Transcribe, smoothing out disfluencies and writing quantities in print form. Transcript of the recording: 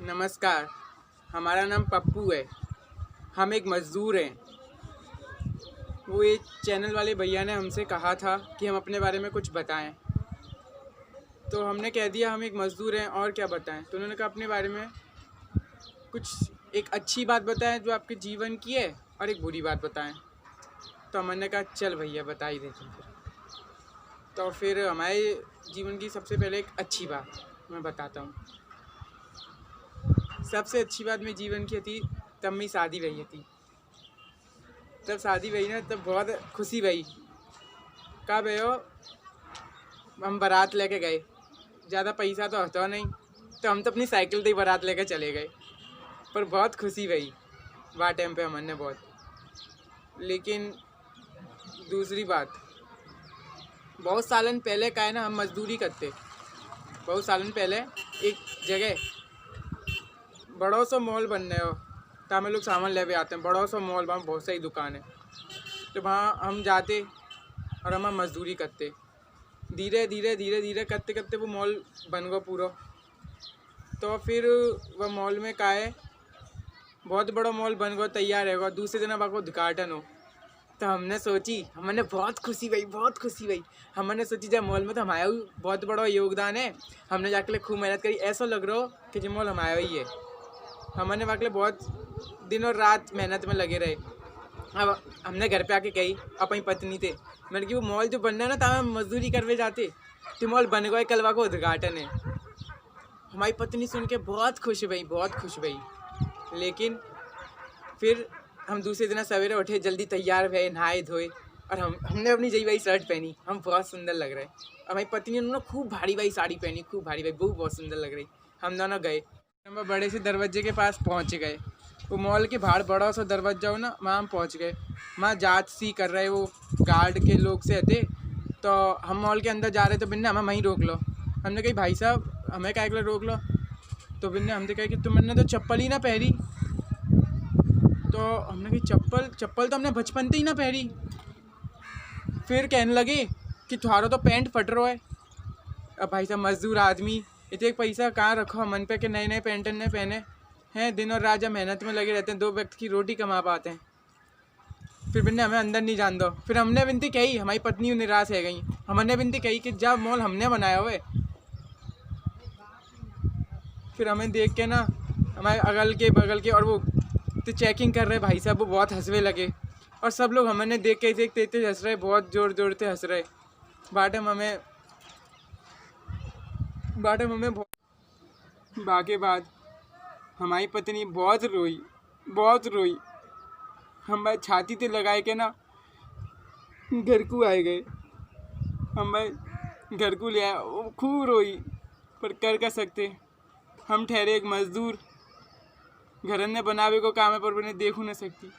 नमस्कार। हमारा नाम पप्पू है। हम एक मज़दूर हैं। वो एक चैनल वाले भैया ने हमसे कहा था कि हम अपने बारे में कुछ बताएं, तो हमने कह दिया हम एक मज़दूर हैं और क्या बताएं। तो उन्होंने कहा अपने बारे में कुछ एक अच्छी बात बताएं जो आपके जीवन की है और एक बुरी बात बताएं। तो हमने कहा चल भैया बता ही देते हैं। तो फिर हमारे जीवन की सबसे पहले एक अच्छी बात मैं बताता हूँ। सबसे अच्छी बात मेरे जीवन की थी तब मेरी शादी भई थी। तब शादी भई ना, तब बहुत खुशी भई। कब है वो, हम बारात लेके गए। ज़्यादा पैसा तो होता नहीं, तो हम तो अपनी साइकिल से ही बारात लेके चले गए। पर बहुत खुशी भई वह टाइम पे हमने बहुत। लेकिन दूसरी बात, बहुत सालन पहले का है ना, हम मजदूरी करते। बहुत सालन पहले एक जगह बड़ो सा मॉल बन रहे हो, तो हमें लोग सामान ले आते हैं। बड़ो सा मॉल, वहाँ बहुत सारी दुकान है, तो वहाँ हम जाते और हम मजदूरी करते। धीरे धीरे धीरे धीरे करते करते वो मॉल बन गया पूरा। तो फिर वह मॉल में का है, बहुत बड़ा मॉल बन गया, तैयार है। दूसरे दिन अब उद्घाटन हो, तो हमने सोची, हमने बहुत खुशी भई। हमने सोची जब मॉल में तो हमारा बहुत बड़ा योगदान है। हमने जाके खूब मेहनत करी, ऐसा लग रहा हो कि जो मॉल हमारा ही है। हमने वाकई बहुत दिन और रात मेहनत में लगे रहे। अब हमने घर पे आके कही अपनी पत्नी थे, मैंने कि वो मॉल जो बन रहा है ना, तो हम मजदूरी करवे जाते, तो मॉल बन गया, कल को उद्घाटन है। हमारी पत्नी सुन के बहुत खुश भई। लेकिन फिर हम दूसरे दिन सवेरे उठे, जल्दी तैयार हुए, नहाए धोए, और हमने अपनी जई भाई शर्ट पहनी। हम बहुत सुंदर लग रहे। हमारी पत्नी ने खूब भारी भाई साड़ी पहनी, खूब भारी भाई, बहुत सुंदर लग रही। हम दोनों गए, हम बड़े से दरवाजे के पास पहुंच गए। वो मॉल के बाहर बड़ा सा दरवाजा हो ना, वहाँ हम पहुँच गए। वहाँ जांच सी कर रहे, वो गार्ड के लोग से थे। तो हम मॉल के अंदर जा रहे, तो बिन्ने हमें वहीं रोक लो। हमने कही भाई साहब हमें क्या रोक लो। तो बिन्ने हमसे कहा कि तुमने तो चप्पल ही ना पहनी। तो हमने कही चप्पल तो हमने बचपन से ही ना पहनी। फिर कहने लगे कि तुम्हारा तो पैंट फट रहा है। अब भाई साहब मजदूर आदमी, इतने पैसा कहाँ रखो मन पे कि नए नए पैंट ने पहने हैं। दिन और रात जब मेहनत में लगे रहते हैं, 2 वक्त की रोटी कमा पाते हैं। फिर बिन्ने हमें अंदर नहीं जान दो। फिर हमने विनती कही, हमारी पत्नी निराश है गई। हमने विनती कही कि जब मॉल हमने बनाया हुआ है। फिर हमें देख के ना हमारे अगल के बगल के और वो तो चेकिंग कर रहे भाई साहब, वो बहुत हंसवे लगे। और सब लोग हमने देख के देखते हंस रहे, बहुत जोर जोर से हंस रहे। बाटम हमें बाकी बाद हमारी पत्नी बहुत रोई। हम भाई छाती पे लगाए के ना घर को आए गए। हम भाई घर को ले आए, वो खूब रोई। पर कर सकते, हम ठहरे एक मजदूर। घर ने बनावे को काम है, पर उन्हें देखू न सकती।